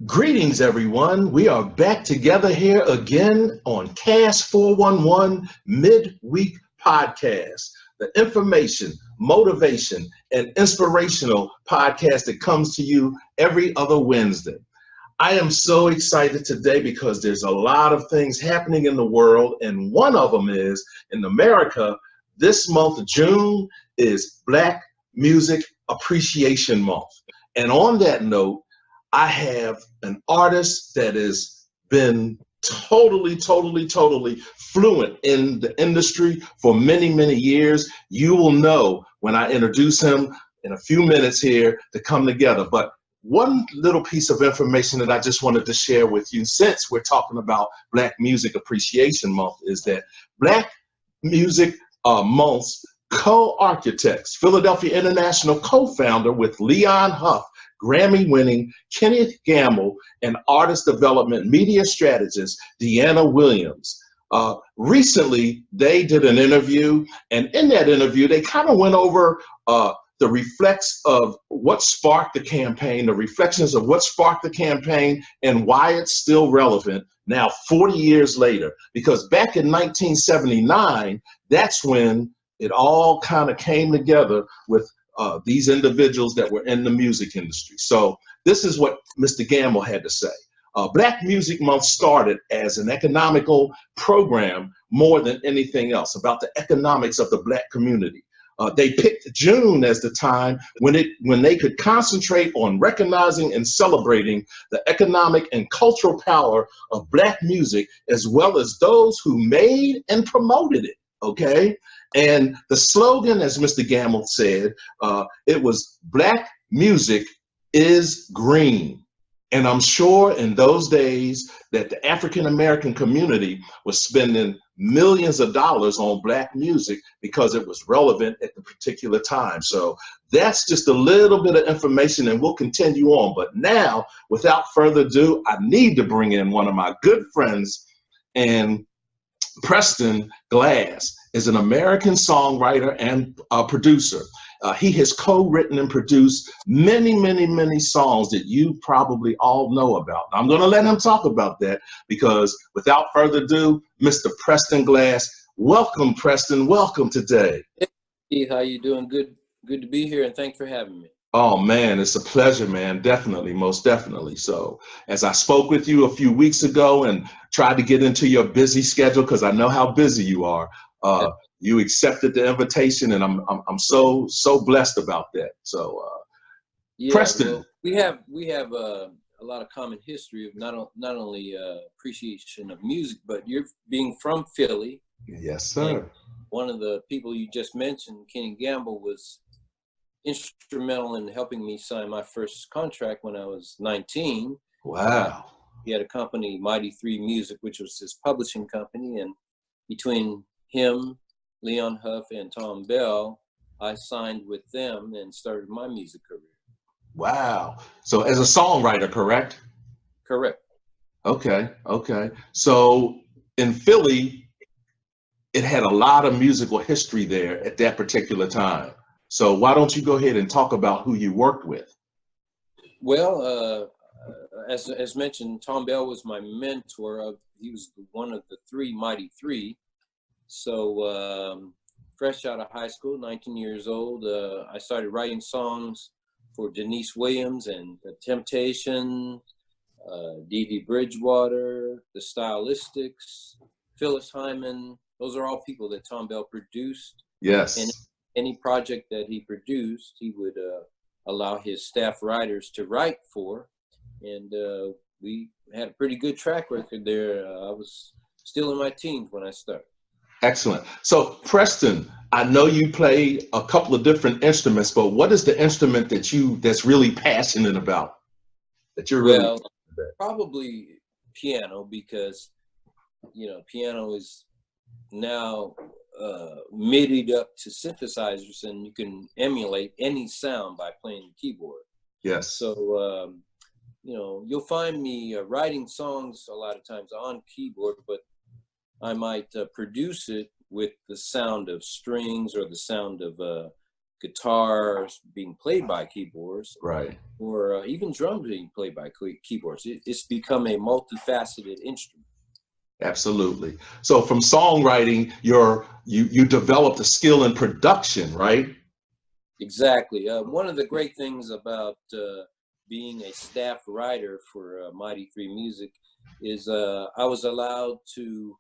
Greetings, everyone. We are back together here again on KAS411 Midweek Podcast, the information, motivation, and inspirational podcast that comes to you every other Wednesday. I am so excited today because there's a lot of things happening in the world, and one of them is in America. This month, June, is Black Music Appreciation Month. And on that note, I have an artist that has been totally fluent in the industry for many years. You will know when I introduce him in a few minutes here to come together. But one little piece of information that I just wanted to share with you, since we're talking about Black Music Appreciation Month, is that Black Music Month's co-architects, Philadelphia International co-founder with Leon Huff, Grammy-winning Kenneth Gamble, and artist development media strategist Deanna Williams. Recently, they did an interview, and in that interview, they kind of went over the reflections of what sparked the campaign, and why it's still relevant now 40 years later. Because back in 1979, that's when it all kind of came together with these individuals that were in the music industry. So this is what Mr. Gamble had to say. Black Music Month started as an economical program more than anything else, about the economics of the Black community. They picked June as the time when they could concentrate on recognizing and celebrating the economic and cultural power of Black music, as well as those who made and promoted it. Okay. And the slogan, as Mr. Gamble said, it was Black music is green. And I'm sure in those days that the African-American community was spending millions of dollars on Black music because it was relevant at the particular time. So that's just a little bit of information, and we'll continue on. But now, without further ado, I need to bring in one of my good friends, and Preston Glass is an American songwriter and producer. He has co-written and produced many songs that you probably all know about. I'm going to let him talk about that because without further ado, Mr. Preston Glass. Welcome, Preston. Welcome today. Hey, how you doing? Good to be here, and thanks for having me. Oh, man, it's a pleasure, man. Definitely, most definitely. So as I spoke with you a few weeks ago and tried to get into your busy schedule, because I know how busy you are, you accepted the invitation, and I'm so blessed about that. So, yeah, Preston, well, we have a lot of common history of not only appreciation of music, but you're being from Philly. Yes, sir. One of the people you just mentioned, Kenny Gamble, was instrumental in helping me sign my first contract when I was 19. Wow. He had a company, Mighty 3 Music, which was his publishing company, and between him, Leon Huff, and Tom Bell, I signed with them and started my music career. Wow. So as a songwriter, correct? Correct. Okay. So in Philly, it had a lot of musical history there at that particular time. So why don't you go ahead and talk about who you worked with? Well, as mentioned, Tom Bell was my mentor. He was one of the three Mighty 3. So fresh out of high school, 19 years old, I started writing songs for Denise Williams and The Temptations, Dee Dee Bridgewater, The Stylistics, Phyllis Hyman. Those are all people that Tom Bell produced. Yes. And any project that he produced, he would allow his staff writers to write for. And we had a pretty good track record there. I was still in my teens when I started. Excellent. So Preston, I know you play a couple of different instruments, but what is the instrument that's really passionate about? That you're really probably piano, because piano is now MIDI'd up to synthesizers, and you can emulate any sound by playing the keyboard. Yes. So you'll find me writing songs a lot of times on keyboard, but I might produce it with the sound of strings or the sound of guitars being played by keyboards, Right. or even drums being played by keyboards. It's become a multifaceted instrument. Absolutely. So from songwriting, you developed a skill in production, right? Exactly. One of the great things about being a staff writer for Mighty Three Music is I was allowed to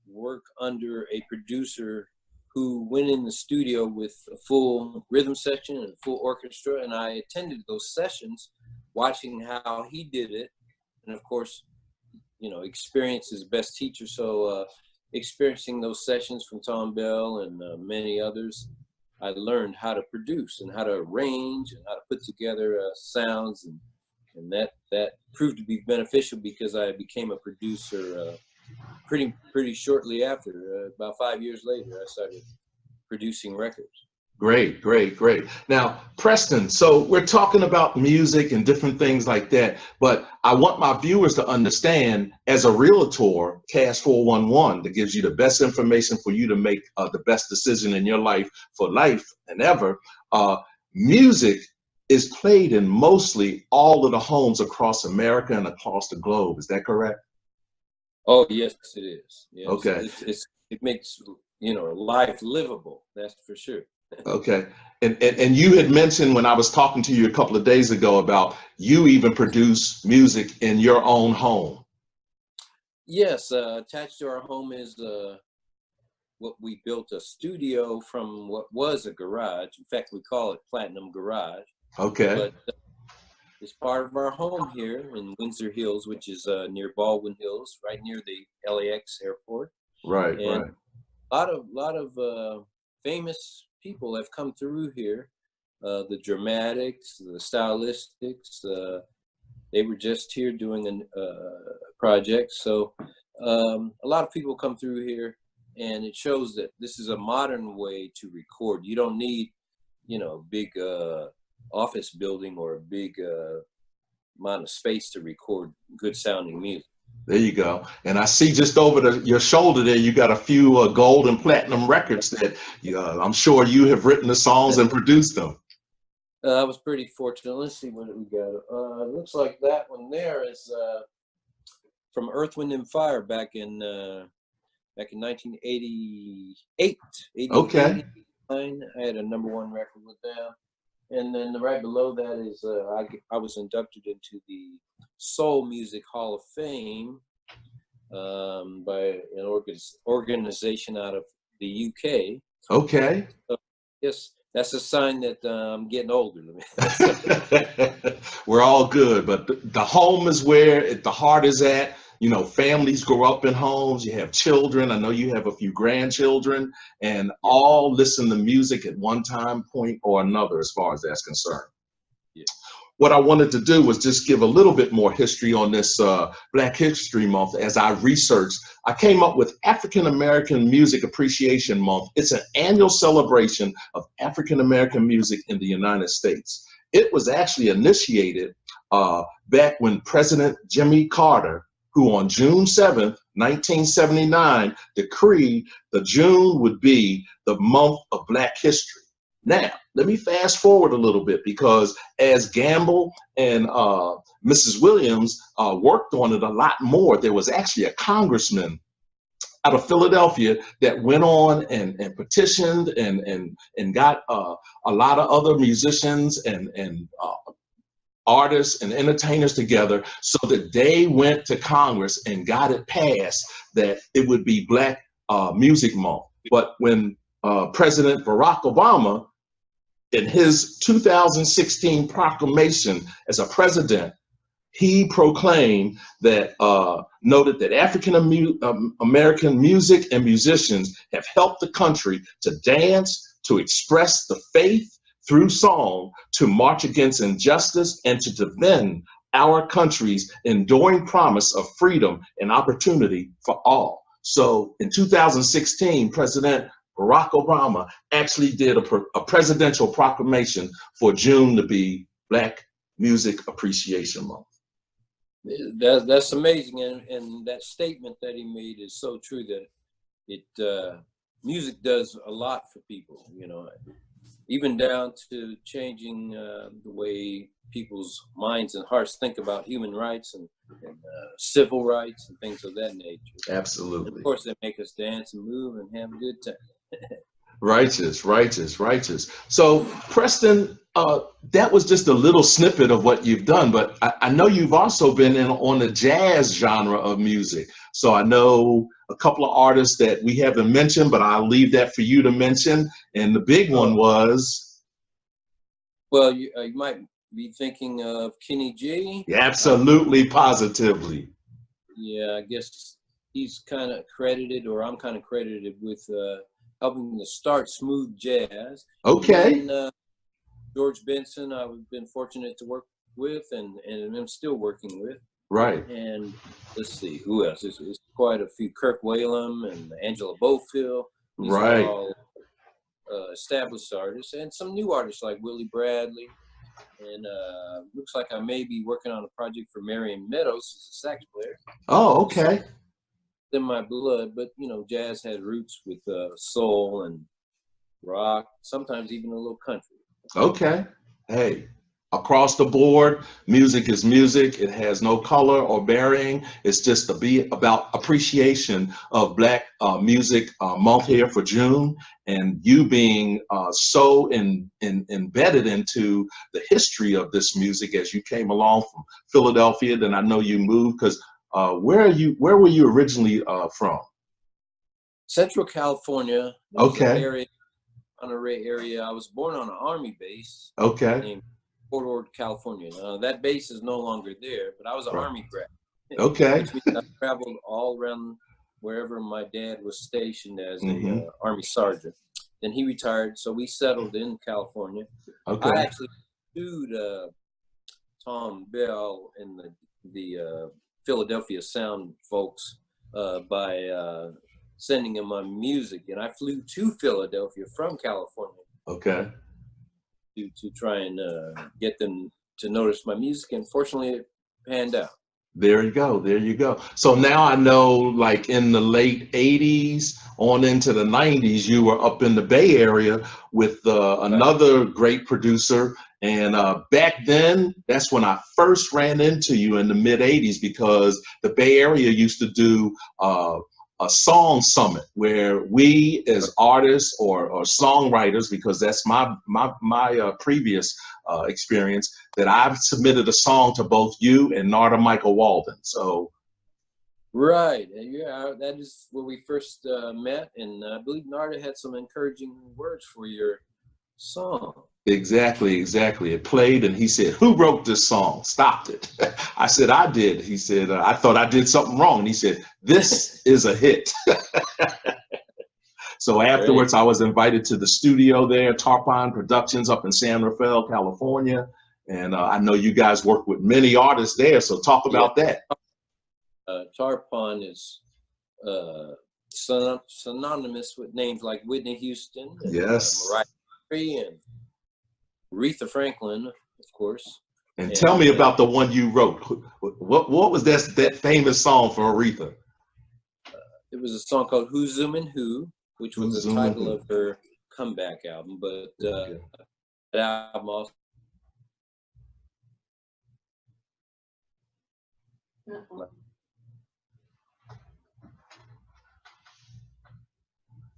work under a producer who went in the studio with a full rhythm section and a full orchestra, and I attended those sessions, watching how he did it. And of course, you know, experience is best teacher. So experiencing those sessions from Tom Bell and many others, I learned how to produce and how to arrange and how to put together sounds, and that proved to be beneficial because I became a producer pretty shortly after. About 5 years later, I started producing records. Great, great, great. Now, Preston, so we're talking about music and different things like that, but I want my viewers to understand, as a realtor, KAS411, that gives you the best information for you to make the best decision in your life for life and ever. Music is played in mostly all of the homes across America and across the globe. Is that correct? Oh, yes, it is. Yes, Okay. it makes, you know, life livable. That's for sure. Okay. And you had mentioned when I was talking to you a couple of days ago about you even produce music in your own home. Yes, attached to our home is what we built a studio from what was a garage. In fact, we call it Platinum Garage. Okay. But it's part of our home here in Windsor Hills, which is near Baldwin Hills, right near the LAX airport. Right, And right. a lot of famous people have come through here. The Dramatics, the Stylistics. They were just here doing a project. So a lot of people come through here, and it shows that this is a modern way to record. You don't need, you know, a big office building or a big amount of space to record good sounding music. There you go. And I see just over your shoulder there, you got a few gold and platinum records that I'm sure you have written the songs and produced them. I was pretty fortunate. Let's see what we got. Looks like that one there is from Earth, Wind, and Fire back in 1988, Okay. 89. I had a #1 record with them. And then right below that is I was inducted into the Soul Music Hall of Fame by an organization out of the UK. Okay. So, yes, that's a sign that I'm getting older. We're all good, but the home is where the heart is at. You know, families grow up in homes, you have children. I know you have a few grandchildren, and all listen to music at one time, point or another, as far as that's concerned. Yeah. What I wanted to do was just give a little bit more history on this Black History Month. As I researched, I came up with African American Music Appreciation Month. It's an annual celebration of African American music in the United States. It was actually initiated back when President Jimmy Carter, who on June 7th, 1979, decreed that June would be the month of Black history. Now, let me fast forward a little bit, because as Gamble and Mrs. Williams worked on it a lot more, there was actually a congressman out of Philadelphia that went on and petitioned and got a lot of other musicians and artists and entertainers together so that they went to Congress and got it passed that it would be Black Music Month. But when President Barack Obama, in his 2016 proclamation as a president, he proclaimed that, noted that African American music and musicians have helped the country to dance, to express the faith through song, to march against injustice, and to defend our country's enduring promise of freedom and opportunity for all. So in 2016, President Barack Obama actually did a presidential proclamation for June to be Black Music Appreciation Month. That's amazing, and that statement that he made is so true, that it music does a lot for people. You know, even down to changing the way people's minds and hearts think about human rights and civil rights and things of that nature. Absolutely. And of course, they make us dance and move and have a good time. Righteous, righteous, righteous. So, Preston, that was just a little snippet of what you've done, but I know you've also been on the jazz genre of music. So I know a couple of artists that we haven't mentioned, but I'll leave that for you to mention. And the big one was? Well, you might be thinking of Kenny G. Absolutely, positively. Yeah, I guess he's kind of credited, or I'm kind of credited with helping to start smooth jazz. Okay. And George Benson, I've been fortunate to work with, and I'm still working with. Right. And let's see, who else? It's quite a few. Kirk Whalum and Angela Bofill. These right. are all established artists, and some new artists like Willie Bradley. And looks like I may be working on a project for Marion Meadows as a sax player. Oh, okay. So, in my blood, but you know, jazz had roots with soul and rock, sometimes even a little country. Okay. Hey, across the board, music is music. It has no color or bearing. It's just to be about appreciation of Black music month here for June, and you being so embedded into the history of this music as you came along from Philadelphia. Then I know you moved because where were you originally from? Central California. Okay. Area, Monterey area. I was born on an Army base. Okay. Named Fort Ord, California. That base is no longer there, but I was an Army grad. Okay. Which means I traveled all around wherever my dad was stationed as a Army sergeant. Then he retired, so we settled in California. Okay. I actually sued Tom Bell and the Philadelphia Sound folks by sending him my music, and I flew to Philadelphia from California. Okay. To try and get them to notice my music, and fortunately it panned out. There you go. There you go. So now I know, like in the late 80s on into the 90s, you were up in the Bay Area with another great producer. And back then, that's when I first ran into you in the mid 80s, because the Bay Area used to do a song summit where we as artists or songwriters, because that's my previous experience, that I've submitted a song to both you and Narda Michael Walden. So right, yeah, that is where we first met, and I believe Narda had some encouraging words for your song. Exactly. It played, and he said, "Who wrote this song? Stopped it." I said, "I did." He said, "I thought I did something wrong." And he said, "This is a hit." So afterwards, I was invited to the studio there, Tarpon Productions up in San Rafael, California. And I know you guys work with many artists there. So talk about that. Tarpon is synonymous with names like Whitney Houston, and, yes, Mariah Carey, and Aretha Franklin, of course. And tell me about the one you wrote. What was that famous song for Aretha? It was a song called "Who's Zoomin' Who," which was the title of her comeback album. But that album also.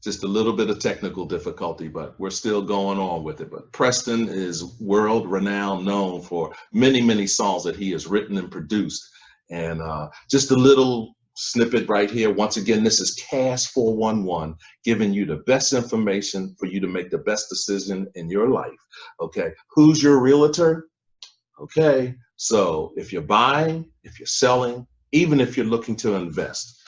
Just a little bit of technical difficulty, but we're still going on with it. But Preston is world renowned, known for many, many songs that he has written and produced. And just a little snippet right here. Once again, this is KAS411, giving you the best information for you to make the best decision in your life. Okay, who's your realtor? Okay, so if you're buying, if you're selling, even if you're looking to invest,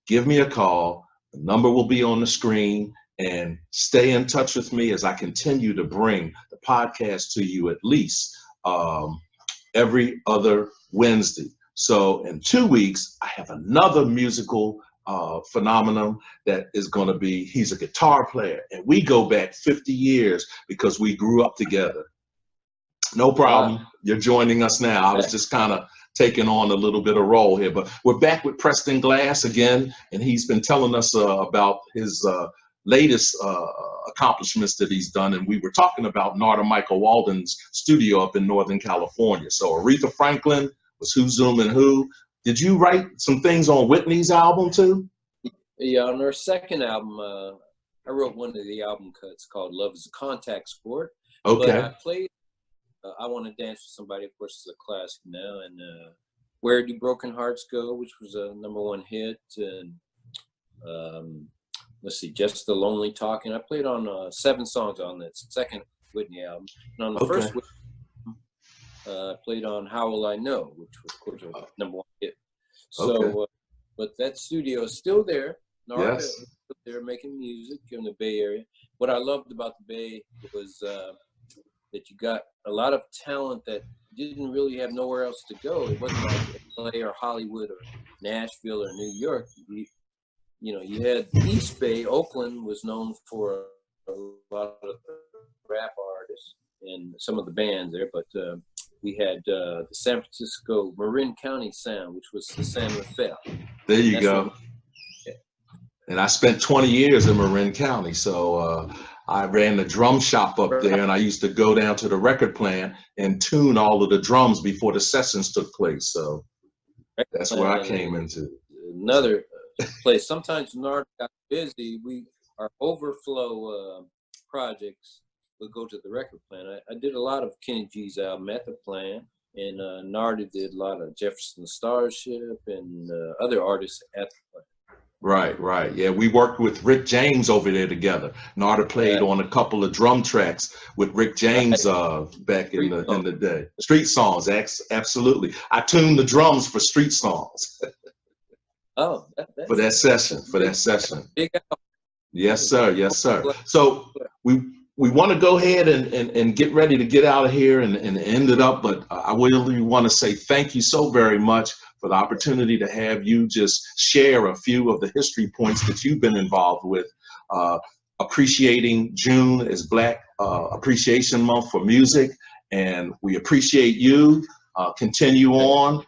give me a call. The number will be on the screen, and stay in touch with me as I continue to bring the podcast to you at least every other Wednesday. So in 2 weeks, I have another musical phenomenon that is going to be, he's a guitar player, and we go back 50 years because we grew up together. No problem. You're joining us now. I was just kind of taking on a little bit of role here, but we're back with Preston Glass again, and he's been telling us about his latest accomplishments that he's done. And we were talking about Narda Michael Walden's studio up in Northern California. So Aretha Franklin was Who, Zoom, and Who. Did you write some things on Whitney's album too? Yeah, on her second album, I wrote one of the album cuts called Love is a Contact Sport. Okay. But I played I Want to Dance with Somebody, of course, is a classic now, and Where Do Broken Hearts Go, which was a #1 hit, and let's see, Just the Lonely Talking. I played on 7 songs on that second Whitney album, and on the first Whitney, I played on How Will I Know, which was, of course, a #1 hit. So, but that studio is still there. Narda is still there making music in the Bay Area. What I loved about the Bay was that you got a lot of talent that didn't really have nowhere else to go. It wasn't like LA or Hollywood or Nashville or New York. You had East Bay. Oakland was known for a lot of rap artists and some of the bands there, but we had the San Francisco Marin County sound, which was the San Rafael. There you go. And I spent 20 years in Marin County, so I ran the drum shop up there, and I used to go down to the record plant and tune all of the drums before the sessions took place. So that's where I came into. Another place. Sometimes Narda got busy. Our overflow projects would go to the record plant. I did a lot of Kenny G's album at the plant, and Narda did a lot of Jefferson Starship and other artists at the plant. Right. Yeah, we worked with Rick James over there together. Narda played on a couple of drum tracks with Rick James back in the day. Street songs, absolutely. I tuned the drums for Street Songs. For that session. Yes, sir. So we want to go ahead and get ready to get out of here and end it up, but I really want to say thank you so very much for the opportunity to have you just share a few of the history points that you've been involved with. Appreciating June as Black Appreciation Month for music, and we appreciate you. Continue on.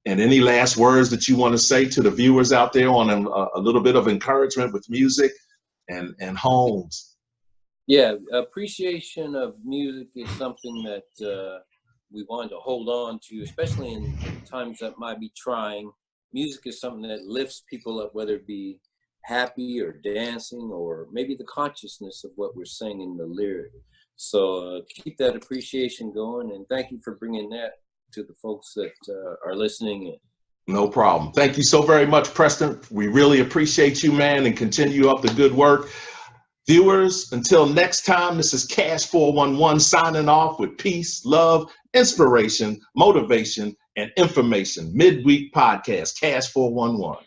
And any last words that you want to say to the viewers out there on a little bit of encouragement with music and homes? Yeah, appreciation of music is something that we want to hold on to, especially in times that might be trying. Music is something that lifts people up, whether it be happy or dancing or maybe the consciousness of what we're saying in the lyric. So keep that appreciation going, and thank you for bringing that to the folks that are listening in. No problem. Thank you so very much, Preston. We really appreciate you, man, and continue up the good work. Viewers, until next time, this is KAS411 signing off with peace, love, inspiration, motivation, and information. Midweek podcast, KAS411.